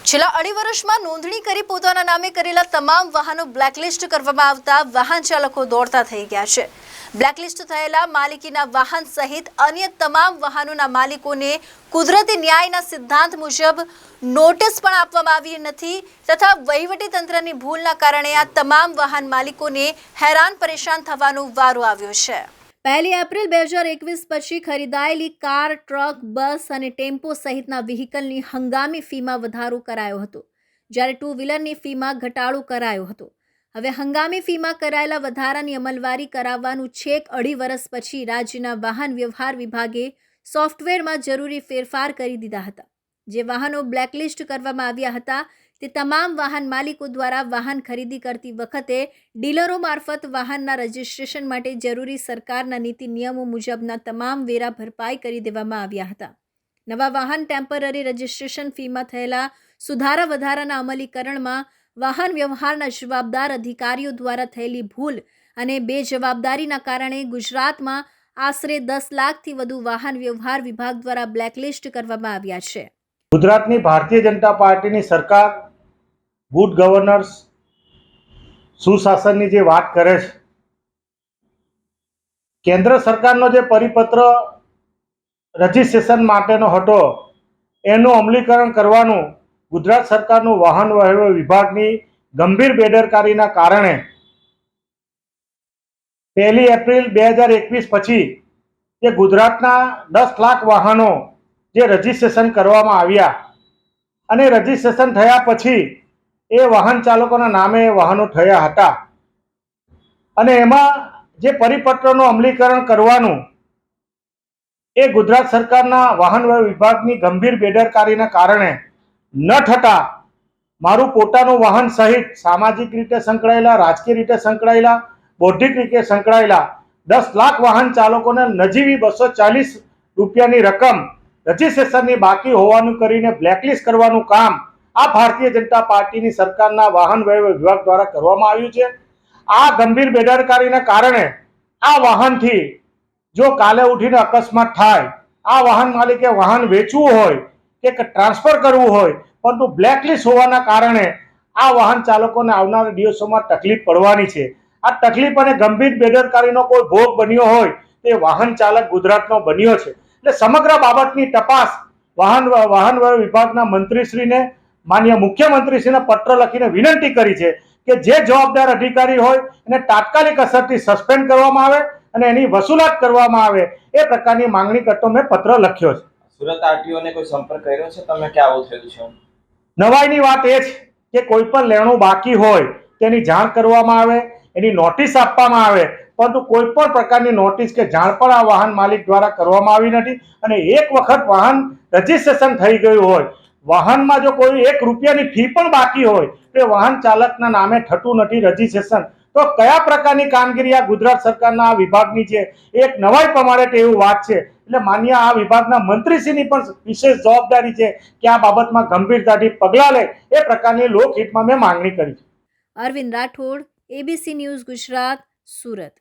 છેલ્લા અઢી વર્ષમાં નોંધણી કરી પોતાના નામે કરેલા તમામ વાહનો બ્લેકલિસ્ટ કરવામાં આવતા વાહન ચાલકો દોડતા થઈ ગયા છે। બ્લેકલિસ્ટ થયેલા માલિકીના વાહન સહિત અન્ય તમામ વાહનોના માલિકોને કુદરતી ન્યાયના સિદ્ધાંત મુજબ નોટિસ પણ આપવામાં આવી નથી તથા વહીવટી તંત્રની ભૂલના કારણે આ તમામ વાહન માલિકોને હેરાન પરેશાન થવાનો વારો આવ્યો છે। 1 એપ્રિલ 2021 પછી ખરીદાયેલી કાર, ટ્રક, બસ અને ટેમ્પો સહિતના વ્હીકલની હંગામી ફીમાં વધારો કરાયો હતો, જ્યારે ટુ વ્હીલરની ફીમાં ઘટાડો કરાયો હતો। હવે હંગામી ફીમાં કરાયેલા વધારાની અમલવારી કરાવવાનું છેક અઢી વર્ષ પછી રાજ્યના વાહન વ્યવહાર વિભાગે સોફ્ટવેરમાં જરૂરી ફેરફાર કરી દીધા હતા। જે વાહનો બ્લેકલિસ્ટ કરવામાં આવ્યા હતા તે તમામ વાહન માલિકો દ્વારા વાહન ખરીદી કરતી વખતે ડીલરો મારફત વાહનના રજિસ્ટ્રેશન માટે જરૂરી સરકારના નીતિ નિયમો મુજબના તમામ વેરા ભરપાઈ કરી દેવામાં આવ્યા હતા। નવા વાહન ટેમ્પરરી રજિસ્ટ્રેશન ફીમાં થયેલા સુધારા વધારાના અમલીકરણમાં વાહન વ્યવહારના જવાબદાર અધિકારીઓ દ્વારા થયેલી ભૂલ અને બેજવાબદારીના કારણે ગુજરાતમાં આશરે 10 લાખથી વધુ વાહન વ્યવહાર વિભાગ દ્વારા બ્લેકલિસ્ટ કરવામાં આવ્યા છે। ગુજરાતની ભારતીય જનતા પાર્ટીની સરકાર ગુડ ગવર્નન્સ, સુશાસનની જે વાત કરે છે, કેન્દ્ર સરકારનો જે પરિપત્ર રજિસ્ટ્રેશન માટેનો હતો એનું અમલીકરણ કરવાનું ગુજરાત સરકારનું વાહન વ્યવહાર વિભાગની ગંભીર બેદરકારીના કારણે 1 એપ્રિલ 2021 પછી જે ગુજરાતના 10 લાખ વાહનો જે રજિસ્ટ્રેશન કરવામાં આવ્યા અને રજિસ્ટ્રેશન થયા પછી એ વાહન ચાલકોના નામે વાહનો થયા હતા અને એમાં જે પરિપત્રનું અમલીકરણ કરવાનું એ ગુજરાત સરકારના વાહન વ્યવહાર વિભાગની ગંભીર બેદરકારીના કારણે ન થતા મારું પોતાનું વાહન સહિત સામાજિક રીતે સંકળાયેલા, રાજકીય રીતે સંકળાયેલા, બૌદ્ધિક રીતે સંકળાયેલા 10 લાખ વાહન ચાલકોને નજીવી 240 રૂપિયાની રકમ રજિસ્ટ્રેશનની બાકી હોવાનું કરીને બ્લેકલિસ્ટ કરવાનું કામ આ ભારતીય જનતા પાર્ટીની સરકારના વાહન વ્યવહાર વિભાગ દ્વારા કરવામાં આવ્યું છે। આ ગંભીર બેદરકારીના કારણે આ વાહનથી જો કાલે ઉઠીને અકસ્માત થાય, આ વાહન માલિકે વાહન વેચવું હોય કે ટ્રાન્સફર કરવું હોય પરંતુ બ્લેકલિસ્ટ હોવાના કારણે આ વાહન ચાલકોને આવનારા દિવસોમાં તકલીફ પડવાની છે। આ તકલીફ અને ગંભીર બેદરકારીનો કોઈ ભોગ બન્યો હોય તે વાહન ચાલક ગુજરાતનો બન્યો છે। એટલે સમગ્ર બાબતની તપાસ વાહન વ્યવહાર વિભાગના મંત્રીશ્રીને, માનનીય મુખ્યમંત્રીશ્રીને પત્ર લખીને વિનંતી કરી છે કે જે જવાબદાર અધિકારી હોય એને તાત્કાલિક અસરથી સસ્પેન્ડ કરવામાં આવે અને એની વસૂલાત કરવામાં આવે એ પ્રકારની માંગણી કરતો મેં પત્ર લખ્યો છે। સુરત આરટીઓને કોઈ સંપર્ક કર્યો છે તમે કે આવું થયું છે? નવાઈની વાત એ છે કે કોઈ પણ લેણું બાકી હોય તેની જાણ કરવામાં આવે, એની નોટિસ આપવામાં આવે, પરંતુ કોઈ પણ પ્રકારની નોટિસ કે જાણ પણ આ વાહન માલિક દ્વારા કરવામાં આવી નથી। અને એક વખત વાહન રજિસ્ટ્રેશન થઈ ગયું હોય, વાહનમાં જો કોઈ 1 રૂપિયાની ફી પણ બાકી હોય તો વાહન ચાલકના નામે થતું નથી રજિસ્ટ્રેશન, તો કયા પ્રકારની કામગીરી આ ગુજરાત સરકારના આ વિભાગની છે? એક નવાઈ પ્રમાણે તેવું વાત છે। એટલે માન્ય આ વિભાગના મંત્રીશ્રીની પણ વિશેષ જવાબદારી છે કે આ બાબતમાં ગંભીરતાથી પગલાં લે એ પ્રકારની લોકહિતમાં મેં માંગણી કરી છે। Arvind Rathod, ABC news Gujarat, Surat.